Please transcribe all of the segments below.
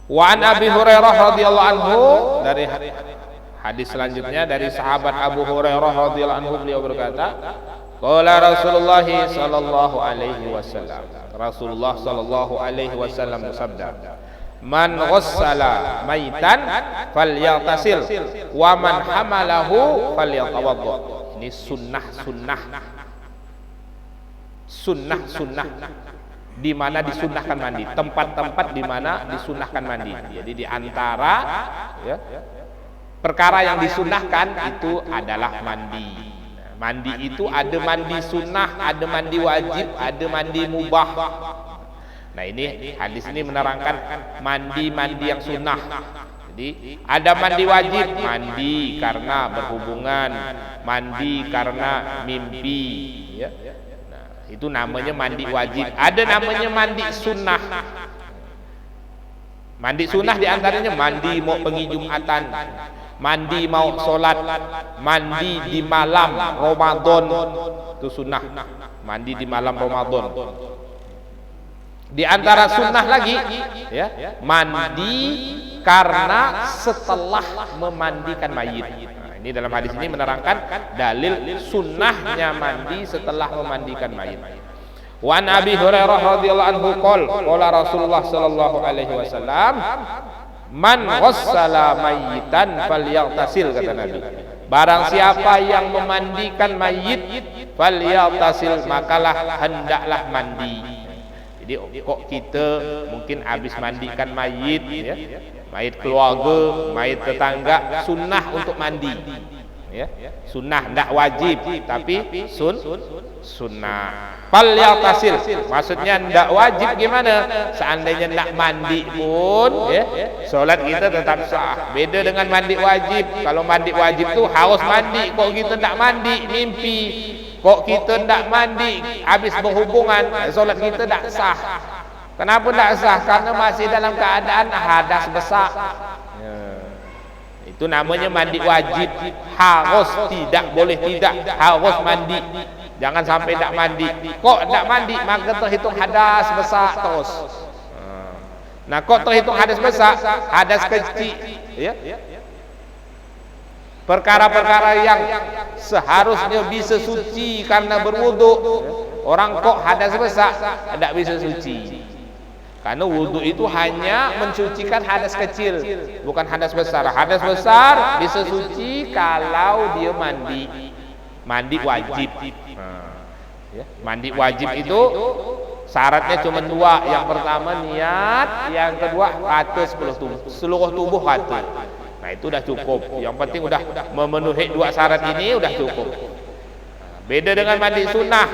Wa an Abi Hurairah radhiyallahu anhu, dari hadis selanjutnya dari sahabat Abu Hurairah radhiyallahu anhu, beliau berkata, qala Rasulullah sallallahu alaihi wasallam, Rasulullah sallallahu alaihi wasallam bersabda, man ghassala maitan falyaghtasil wa man hamalahu falyatawadda. Ini sunnah di mana disunnahkan mandi, tempat-tempat di mana disunnahkan mandi. Jadi di antara ya, perkara yang disunnahkan itu adalah mandi. Mandi itu ada mandi sunnah, ada mandi wajib, ada mandi mubah. Nah, ini hadis ini menerangkan mandi yang sunnah. Jadi ada mandi wajib, mandi karena berhubungan, mandi karena mimpi, ya. Nah, itu namanya mandi wajib. Ada namanya mandi sunnah. Mandi sunnah diantaranya mandi mau pergi Jumatan, mandi mau sholat, mandi di malam Ramadan, itu sunnah. Mandi di malam Ramadan. Di antara sunnah lagi, ya, mandi karena setelah memandikan mayit. Nah, ini dalam hadis ini menerangkan dalil sunnahnya mandi setelah memandikan mayit. Wa an Abi Hurairah radhiyallahu anhu qala Rasulullah sallallahu alaihi wasallam, man ghassala mayyitan falyaghtasil, kata Nabi. Barang siapa yang memandikan mayit, falyaghtasil, makalah hendaklah mandi. Jadi kok kita mungkin habis mandikan mayit, ya, mayit keluarga, mayit tetangga, sunnah untuk mandi, ya, sunnah, tidak wajib, tapi sunnah. Falyaghtasil, maksudnya tidak wajib gimana? Seandainya tidak mandi pun, ya, solat kita tetap sah. Beda dengan mandi wajib. Kalau mandi wajib tuh harus mandi, kok kita tidak mandi, mimpi. Kok kita tidak mandi, habis berhubungan, solat kita tidak sah. Kenapa tidak sah? Karena masih dalam keadaan hadas besar. Ya. Itu namanya mandi wajib. Harus, tidak boleh tidak, harus mandi. Jangan sampai tidak mandi. Kok tidak mandi, maka terhitung hadas besar terus. Nah, kok terhitung hadas besar? Hadas kecil, ya. Perkara-perkara yang seharusnya bisa suci karena berwudu, orang kok hadas besar tidak bisa suci. Karena wudu itu hanya mensucikan hadas kecil, bukan hadas besar. Hadas besar bisa suci kalau dia mandi wajib. Mandi wajib itu syaratnya cuma dua. Yang pertama niat, yang kedua rata seluruh tubuh rata. Nah, itu udah cukup. Yang penting udah memenuhi dua syarat ini udah cukup. Beda dengan mandi sunnah.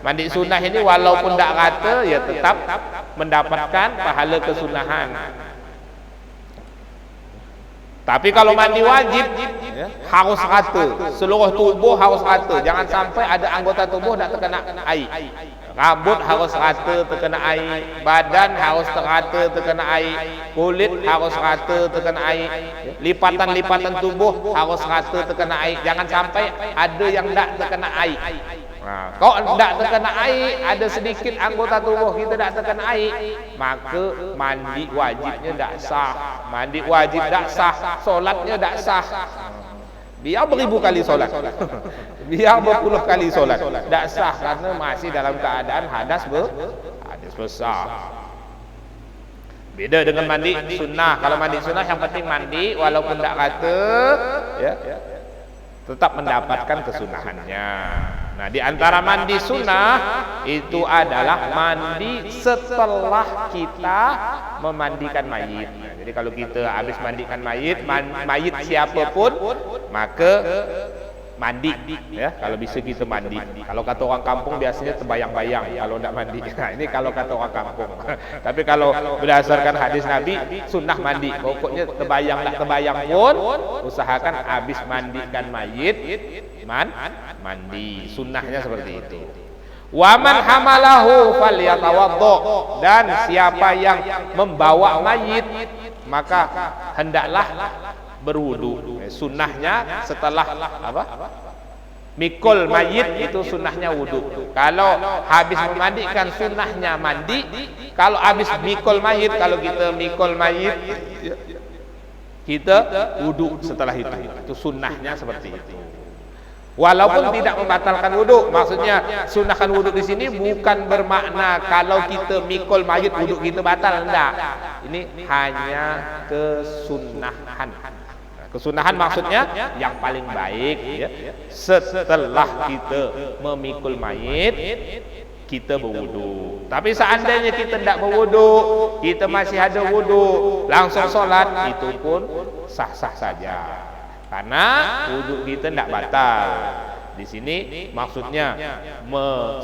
Mandi sunnah ini walaupun tidak rata, ya tetap mendapatkan pahala kesunahan. Tapi kalau mandi wajib, ya, harus rata. Seluruh tubuh harus rata. Jangan sampai ada anggota tubuh tidak terkena air. Rambut harus rata terkena air, badan harus rata terkena air, kulit harus rata terkena air, lipatan-lipatan tubuh harus rata terkena air. Jangan sampai ada yang tidak terkena air. Nah, kalau tidak terkena air, ada sedikit anggota tubuh kita tidak terkena air, maka mandi wajibnya tidak sah. Mandi wajib tidak sah, solatnya tidak sah. Biar beribu kali solat, biar berpuluh kali solat, tidak sah karena masih dalam keadaan hadas besar. Beda dengan mandi sunnah. Kalau mandi sunnah yang penting mandi walaupun tidak rata, ya, tetap mendapatkan kesunahannya. Nah, di antara mandi sunnah itu adalah mandi setelah kita memandikan mayit. Nah, jadi kalau kita habis mandikan mayit, mayit siapapun, maka mandi, ya, kalau bisa kita mandi. Kalau kata orang kampung biasanya terbayang-bayang kalau tidak mandi. Nah, ini kalau kata orang kampung. Tapi kalau berdasarkan hadis Nabi, sunnah mandi. Pokoknya terbayang tak terbayang pun, usahakan habis mandikan mayit, mandi. Sunnahnya seperti itu. Wa man hamalahu falyatawaddo, dan siapa yang membawa mayit maka hendaklah berwudu. Sunnahnya setelah apa? Mikul mayit itu sunnahnya wudu. Kalau habis memandikan sunnahnya mandi. Kalau habis mikul mayit, kalau kita mikul mayit, kita wudu setelah itu. Itu sunnahnya seperti itu. Walaupun tidak membatalkan wudu, maksudnya sunnahkan wudu di sini bukan bermakna kalau kita mikul mayit wudu kita batal, enggak. Ini hanya kesunahan. Kesunahan maksudnya yang paling baik ya, setelah kita memikul mayit kita berwudu. Tapi seandainya kita tidak berwudu, kita masih ada wudu, langsung sholat, itu pun sah-sah saja. Karena wudu kita tidak batal. Di sini maksudnya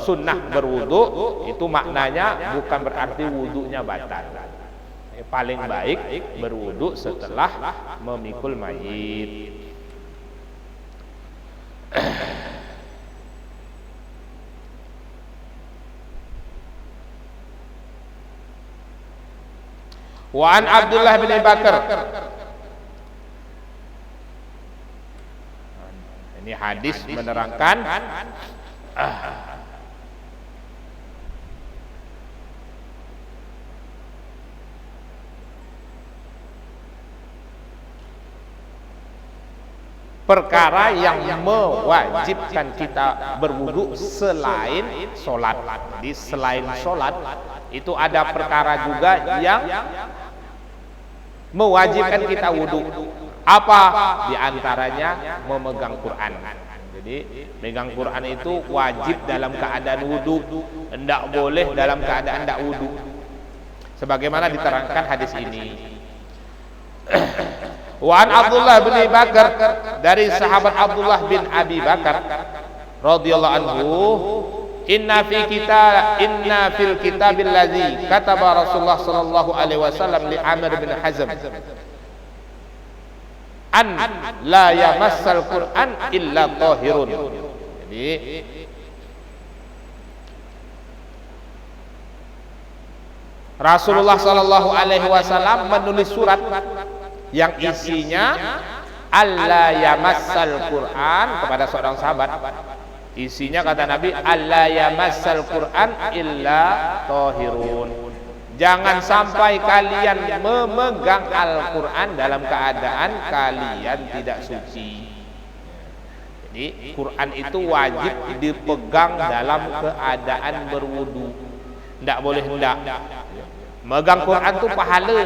sunnah berwudu itu maknanya bukan berarti wudunya batal. Paling baik berwudu setelah memikul mayit. Wa an Abdullah bin Bakar. Ini hadis menerangkan perkara yang mewajibkan kita berwudu selain sholat. Jadi selain sholat itu ada perkara juga yang mewajibkan kita wudu. Apa? Di antaranya memegang Quran. Jadi megang Quran itu wajib dalam keadaan wudu, tidak boleh dalam keadaan tidak wudu. Sebagaimana diterangkan hadis ini. Wa an Abdullah bin Bakar, dari sahabat Abdullah bin Abi Bakar radhiyallahu anhu, inna fil kitabil ladzi kataba Rasulullah sallallahu alaihi wasallam li Amr bin Hazm an la yamassal Qur'an illa tahirun. Jadi Rasulullah sallallahu alaihi wasallam menulis surat yang isinya alla yamassal Qur'an kepada seorang sahabat. Isinya kata Nabi, alla yamassal Qur'an illa tahirun. Jangan sampai kalian memegang Al-Quran dalam keadaan kalian tidak suci. Jadi Quran itu wajib dipegang dalam keadaan berwudu. Tidak boleh hendak. Megang Quran itu pahala.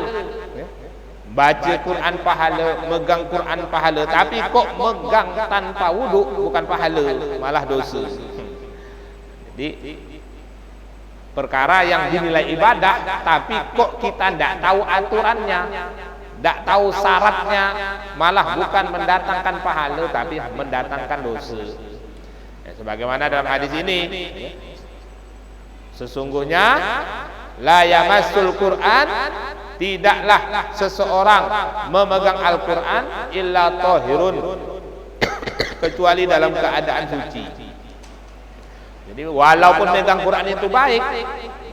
Baca Quran pahala, megang Quran pahala. Tapi kok megang tanpa wudu bukan pahala, malah dosa. Jadi perkara yang dinilai ibadah, tapi kok kita tidak tahu aturannya, tidak tahu syaratnya, malah bukan mendatangkan pahala, tapi mendatangkan dosa. Ya, sebagaimana dalam hadis ini, sesungguhnya la yamassul Quran, tidaklah seseorang memegang Al-Quran illa tahirun, kecuali dalam keadaan suci. Jadi walaupun megang Quran itu baik,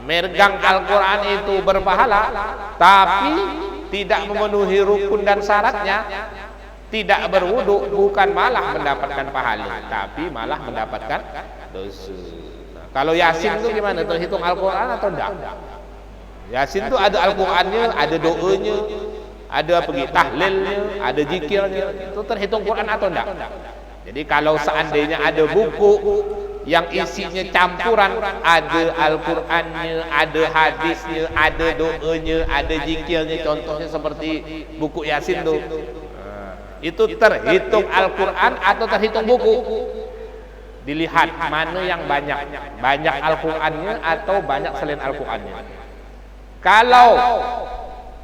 megang Al-Quran itu berpahala, tapi tidak memenuhi rukun dan syaratnya, tidak berwudu, bukan malah mendapatkan pahala, tapi malah mendapatkan dosa. Nah, kalau Yasin itu gimana? Terhitung Al-Quran atau tidak? Yasin itu ada Al-Qurannya, ada doanya, ada pergi tahlilnya, ada zikirnya. Itu terhitung Quran atau tidak? Jadi kalau seandainya ada buku yang isinya campuran, ada Al-Qurannya, ada hadisnya, ada doanya, ada zikirnya, contohnya seperti buku Yasin tuh, itu terhitung Al-Quran atau terhitung buku? Dilihat mana yang banyak Al-Qurannya atau banyak selain Al-Qurannya. Kalau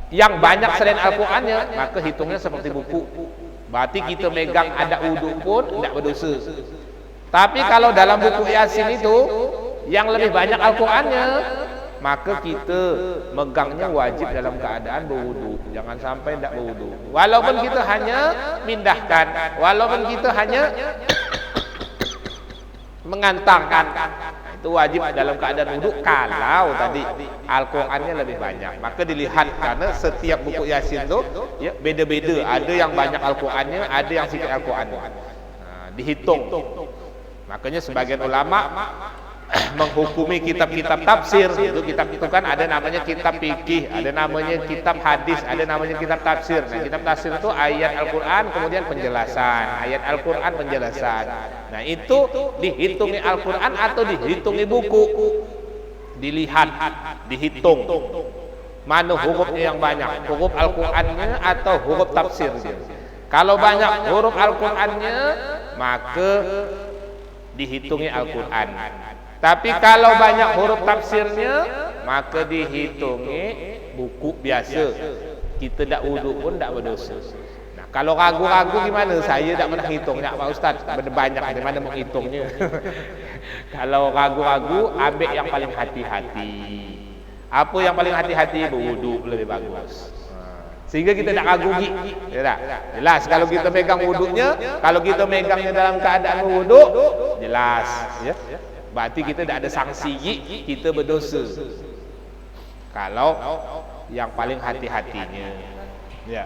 yang banyak selain Al-Qurannya, maka hitungnya seperti buku. Berarti kita megang ada wudu pun tidak berdosa. Tapi kalau dalam buku Yasin itu yang lebih banyak Al-Qurannya, maka kita megangnya wajib dalam keadaan berwudu. Jangan sampai tidak berwudu. Walaupun kita hanya mindahkan, walaupun kita hanya mengantarkan, itu wajib dalam keadaan wudu. Kalau tadi Al-Qurannya lebih banyak, maka dilihat, karena setiap buku Yasin itu ya, beda-beda. Ada yang banyak Al-Qurannya, ada yang sedikit Al-Qurannya. Nah, dihitung. Makanya sebagian ulama menghukumi kitab-kitab tafsir. Itu kitab itu kan ada namanya kitab fikih, ada namanya kitab hadis, ada namanya kitab tafsir. Nah, kitab tafsir itu ayat Al-Qur'an kemudian penjelasan, ayat Al-Qur'an penjelasan. Nah, itu dihitungi Al-Qur'an atau dihitungi buku? Dilihat, dihitung. Mana hurufnya yang banyak? Huruf Al-Qur'annya atau huruf tafsirnya? Kalau banyak huruf Al-Qur'annya, maka dihitungi Al-Qur'an. Tapi kalau banyak huruf tafsirnya, maka dihitungi buku biasa. Kita tak wudu pun tak berdosa. Nah, kalau ragu-ragu gimana? Saya tak pernah hitung, Pak Ustaz. Banyak di mana menghitungnya. Kalau ragu-ragu, ambil yang paling hati-hati. Apa yang paling hati-hati? Berwudu lebih bagus. Sehingga kita tak ragu ya tak? Jelas kalau kita pegang wudunya, kalau kita megangnya dalam keadaan wudu, jelas ya. Berarti kita tak ada sanksi, kita berdosa. Kalau yang paling hati-hatinya. Ya.